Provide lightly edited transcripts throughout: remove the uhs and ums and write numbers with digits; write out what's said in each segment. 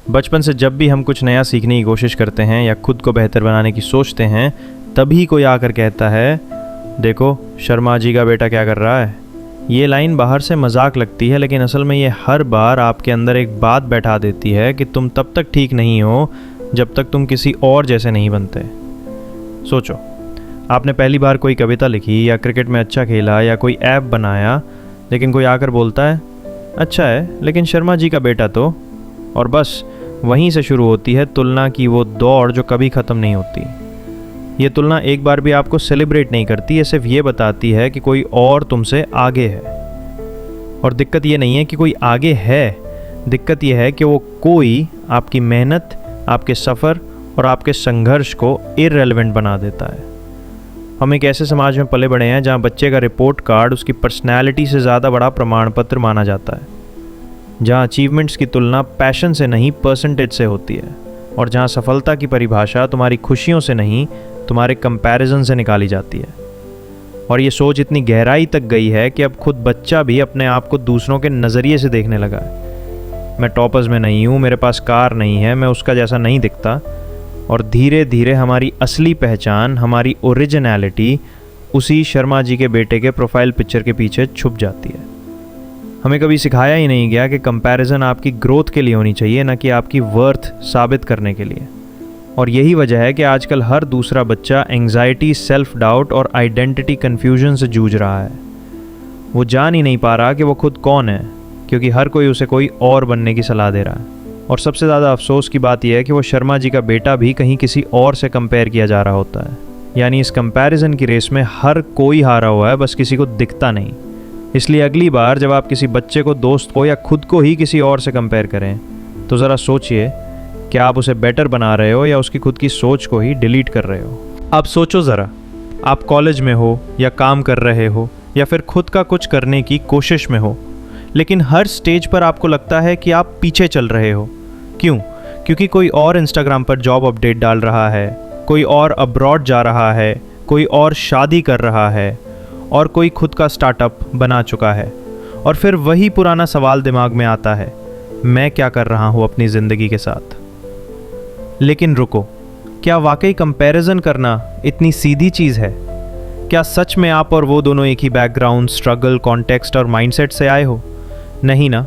बचपन से जब भी हम कुछ नया सीखने की कोशिश करते हैं या खुद को बेहतर बनाने की सोचते हैं, तभी कोई आकर कहता है, देखो शर्मा जी का बेटा क्या कर रहा है। ये लाइन बाहर से मजाक लगती है, लेकिन असल में ये हर बार आपके अंदर एक बात बैठा देती है कि तुम तब तक ठीक नहीं हो जब तक तुम किसी और जैसे नहीं बनते। सोचो, आपने पहली बार कोई कविता लिखी या क्रिकेट में अच्छा खेला या कोई ऐप बनाया, लेकिन कोई आकर बोलता है, अच्छा है लेकिन शर्मा जी का बेटा तो, और बस वहीं से शुरू होती है तुलना की वो दौड़ जो कभी ख़त्म नहीं होती। ये तुलना एक बार भी आपको सेलिब्रेट नहीं करती, ये सिर्फ ये बताती है कि कोई और तुमसे आगे है। और दिक्कत ये नहीं है कि कोई आगे है, दिक्कत ये है कि वो कोई आपकी मेहनत, आपके सफ़र और आपके संघर्ष को इररेलेवेंट बना देता है। हम एक ऐसे समाज में पले बड़े हैं जहाँ बच्चे का रिपोर्ट कार्ड उसकी पर्सनैलिटी से ज़्यादा बड़ा प्रमाण पत्र माना जाता है, जहाँ अचीवमेंट्स की तुलना पैशन से नहीं परसेंटेज से होती है, और जहाँ सफलता की परिभाषा तुम्हारी खुशियों से नहीं तुम्हारे कंपैरिजन से निकाली जाती है। और ये सोच इतनी गहराई तक गई है कि अब खुद बच्चा भी अपने आप को दूसरों के नज़रिए से देखने लगा है। मैं टॉपर्स में नहीं हूँ, मेरे पास कार नहीं है, मैं उसका जैसा नहीं दिखता। और धीरे धीरे हमारी असली पहचान, हमारी ओरिजिनलिटी उसी शर्मा जी के बेटे के प्रोफाइल पिक्चर के पीछे छुप जाती है। हमें कभी सिखाया ही नहीं गया कि कंपैरिजन आपकी ग्रोथ के लिए होनी चाहिए, ना कि आपकी वर्थ साबित करने के लिए। और यही वजह है कि आजकल हर दूसरा बच्चा एंग्जाइटी, सेल्फ डाउट और आइडेंटिटी कन्फ्यूजन से जूझ रहा है। वो जान ही नहीं पा रहा कि वो खुद कौन है, क्योंकि हर कोई उसे कोई और बनने की सलाह दे रहा है। और सबसे ज़्यादा अफसोस की बात यह है कि वो शर्मा जी का बेटा भी कहीं किसी और से कंपेयर किया जा रहा होता है। यानी इस कंपैरिजन की रेस में हर कोई हारा हुआ है, बस किसी को दिखता नहीं। इसलिए अगली बार जब आप किसी बच्चे को, दोस्त को या खुद को ही किसी और से कंपेयर करें, तो ज़रा सोचिए कि आप उसे बेटर बना रहे हो या उसकी खुद की सोच को ही डिलीट कर रहे हो। आप सोचो ज़रा, आप कॉलेज में हो या काम कर रहे हो या फिर खुद का कुछ करने की कोशिश में हो, लेकिन हर स्टेज पर आपको लगता है कि आप पीछे चल रहे हो। क्यों? क्योंकि कोई और इंस्टाग्राम पर जॉब अपडेट डाल रहा है, कोई और अब्रॉड जा रहा है, कोई और शादी कर रहा है, और कोई खुद का स्टार्टअप बना चुका है। और फिर वही पुराना सवाल दिमाग में आता है, मैं क्या कर रहा हूँ अपनी ज़िंदगी के साथ। लेकिन रुको, क्या वाकई कंपैरिजन करना इतनी सीधी चीज़ है? क्या सच में आप और वो दोनों एक ही बैकग्राउंड, स्ट्रगल, कॉन्टेक्स्ट और माइंडसेट से आए हो? नहीं ना।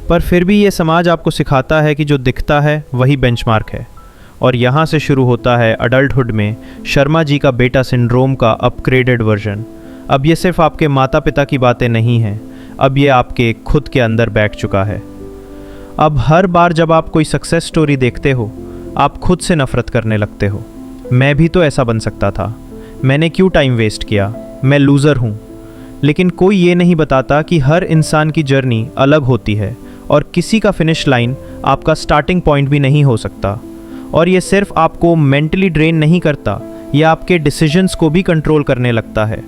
पर फिर भी ये समाज आपको सिखाता है कि जो दिखता है वही बेंचमार्क है। और यहाँ से शुरू होता है अडल्टहुड में शर्मा जी का बेटा सिंड्रोम का अपग्रेडेड वर्जन। अब ये सिर्फ आपके माता पिता की बातें नहीं हैं, अब ये आपके खुद के अंदर बैठ चुका है। अब हर बार जब आप कोई सक्सेस स्टोरी देखते हो, आप खुद से नफ़रत करने लगते हो। मैं भी तो ऐसा बन सकता था, मैंने क्यों टाइम वेस्ट किया, मैं लूज़र हूँ। लेकिन कोई ये नहीं बताता कि हर इंसान की जर्नी अलग होती है और किसी का फिनिश लाइन आपका स्टार्टिंग पॉइंट भी नहीं हो सकता। और ये सिर्फ आपको मेंटली ड्रेन नहीं करता, ये आपके डिसीजंस को भी कंट्रोल करने लगता है।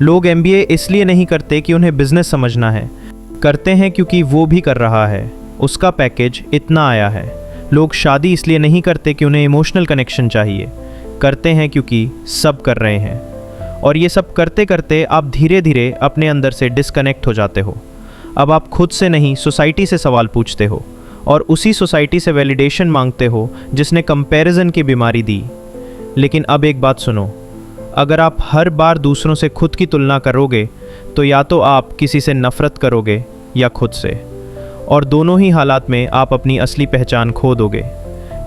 लोग MBA इसलिए नहीं करते कि उन्हें बिजनेस समझना है, करते हैं क्योंकि वो भी कर रहा है, उसका पैकेज इतना आया है। लोग शादी इसलिए नहीं करते कि उन्हें इमोशनल कनेक्शन चाहिए, करते हैं क्योंकि सब कर रहे हैं। और ये सब करते करते आप धीरे धीरे अपने अंदर से डिस्कनेक्ट हो जाते हो। अब आप खुद से नहीं, सोसाइटी से सवाल पूछते हो, और उसी सोसाइटी से वैलिडेशन मांगते हो जिसने कंपैरिजन की बीमारी दी। लेकिन अब एक बात सुनो, अगर आप हर बार दूसरों से खुद की तुलना करोगे, तो या तो आप किसी से नफ़रत करोगे या खुद से, और दोनों ही हालात में आप अपनी असली पहचान खो दोगे।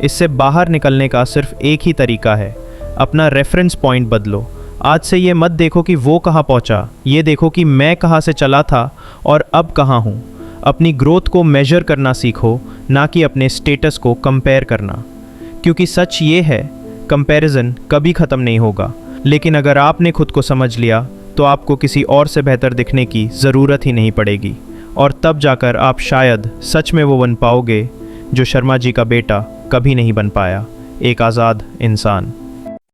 इससे बाहर निकलने का सिर्फ एक ही तरीका है, अपना रेफरेंस पॉइंट बदलो। आज से ये मत देखो कि वो कहाँ पहुँचा, ये देखो कि मैं कहाँ से चला था और अब कहाँ हूँ। अपनी ग्रोथ को मेजर करना सीखो, ना कि अपने स्टेटस को कंपेयर करना। क्योंकि सच ये है, कंपैरिजन कभी ख़त्म नहीं होगा। लेकिन अगर आपने खुद को समझ लिया, तो आपको किसी और से बेहतर दिखने की ज़रूरत ही नहीं पड़ेगी। और तब जाकर आप शायद सच में वो बन पाओगे जो शर्मा जी का बेटा कभी नहीं बन पाया, एक आज़ाद इंसान।